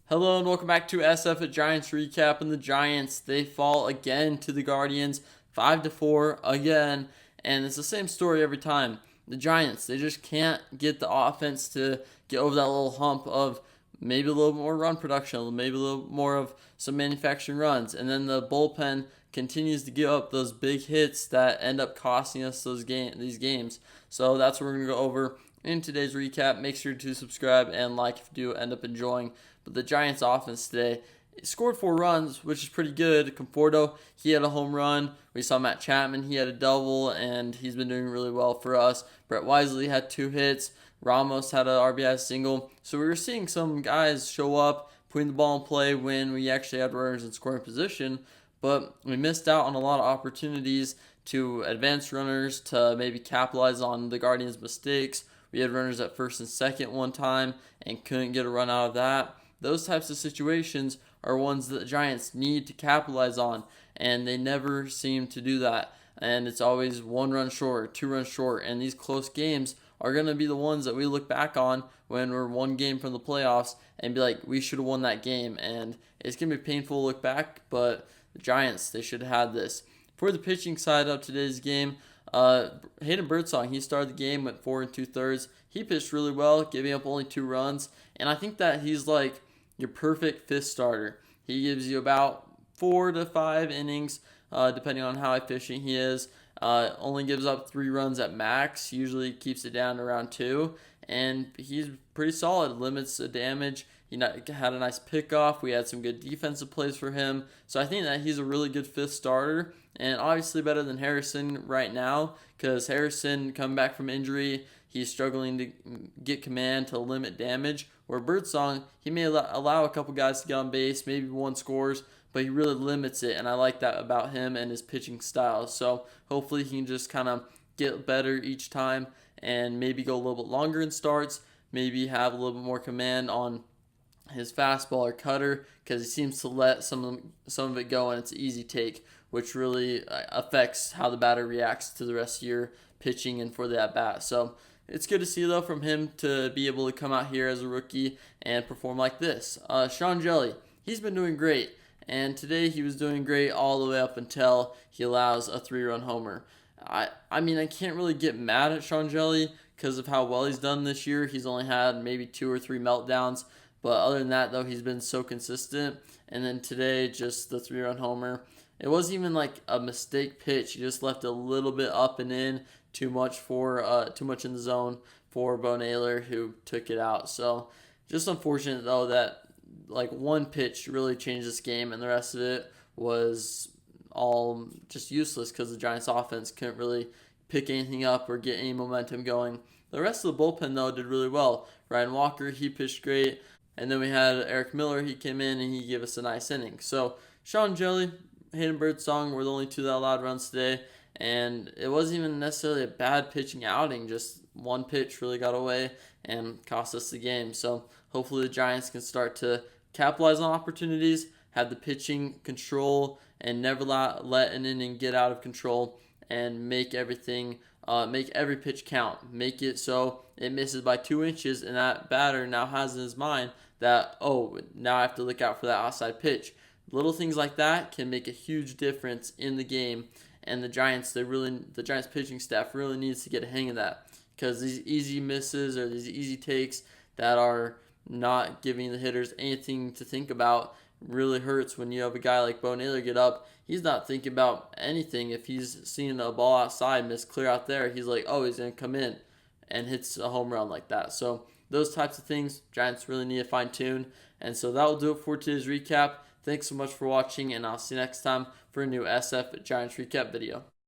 Hello and welcome back to SF at Giants recap. And the Giants, they fall again to the Guardians, 5-4 again, and it's the same story every time. The Giants, they just can't get the offense to get over that little hump of maybe a little more run production, maybe a little more of some manufacturing runs, and then the bullpen continues to give up those big hits that end up costing us these games. So that's what we're gonna go over in today's recap. Make sure to subscribe and like if you do end up enjoying. But the Giants offense today scored 4 runs, which is pretty good. Conforto, he had a home run. We saw Matt Chapman, he had a double, and he's been doing really well for us. Brett Wisely had 2 hits. Ramos had an RBI single. So we were seeing some guys show up, putting the ball in play when we actually had runners in scoring position. But we missed out on a lot of opportunities to advance runners, to maybe capitalize on the Guardians' mistakes. We had runners at first and second one time and couldn't get a run out of that. Those types of situations are ones that the Giants need to capitalize on, and they never seem to do that. And it's always 1 run short, 2 runs short, and these close games are going to be the ones that we look back on when we're 1 game from the playoffs and be like, we should have won that game. And it's going to be painful to look back, but the Giants, they should have had this. For the pitching side of today's game, Hayden Birdsong, he started the game, went 4 2/3. He pitched really well, giving up only 2 runs, and I think that he's like your perfect fifth starter. He gives you about 4 to 5 innings, depending on how efficient he is. Only gives up 3 runs at max. Usually keeps it down to around 2, and he's pretty solid. Limits the damage. He had a nice pickoff. We had some good defensive plays for him. So I think that he's a really good fifth starter, and obviously better than Harrison right now, because Harrison coming back from injury, he's struggling to get command to limit damage. Where Birdsong, he may allow a couple guys to get on base, maybe one scores, but he really limits it, and I like that about him and his pitching style. So hopefully he can just kind of get better each time and maybe go a little bit longer in starts, maybe have a little bit more command on his fastball or cutter, because he seems to let some of it go and it's an easy take, which really affects how the batter reacts to the rest of your pitching and for the at bat. So it's good to see, though, from him to be able to come out here as a rookie and perform like this. Sean Jelly, he's been doing great, and today he was doing great all the way up until he allows a 3-run homer. I mean, I can't really get mad at Sean Jelly because of how well he's done this year. He's only had maybe 2 or 3 meltdowns, but other than that, though, he's been so consistent. And then today, just the 3-run homer. It wasn't even like a mistake pitch. He just left a little bit up and in, too much in the zone for Bo Naylor, who took it out. So just unfortunate, though, that like one pitch really changed this game, and the rest of it was all just useless because the Giants offense couldn't really pick anything up or get any momentum going. The rest of the bullpen, though, did really well. Ryan Walker, he pitched great. And then we had Eric Miller, he came in and he gave us a nice inning. So Sean Jelly, Hayden Birdsong were the only 2 that allowed runs today. And it wasn't even necessarily a bad pitching outing. Just one pitch really got away and cost us the game. So hopefully the Giants can start to capitalize on opportunities, have the pitching control, and never let an inning get out of control, and make every pitch count. Make it so it misses by 2 inches, and that batter now has in his mind that, oh, now I have to look out for that outside pitch. Little things like that can make a huge difference in the game, and the Giants pitching staff really needs to get a hang of that, because these easy misses or these easy takes that are not giving the hitters anything to think about really hurts when you have a guy like Bo Naylor get up. He's not thinking about anything. If he's seeing a ball outside miss clear out there, he's like, oh, he's going to come in and hits a home run like that. So those types of things, Giants really need to fine-tune. And so that will do it for today's recap. Thanks so much for watching, and I'll see you next time for a new SF Giants recap video.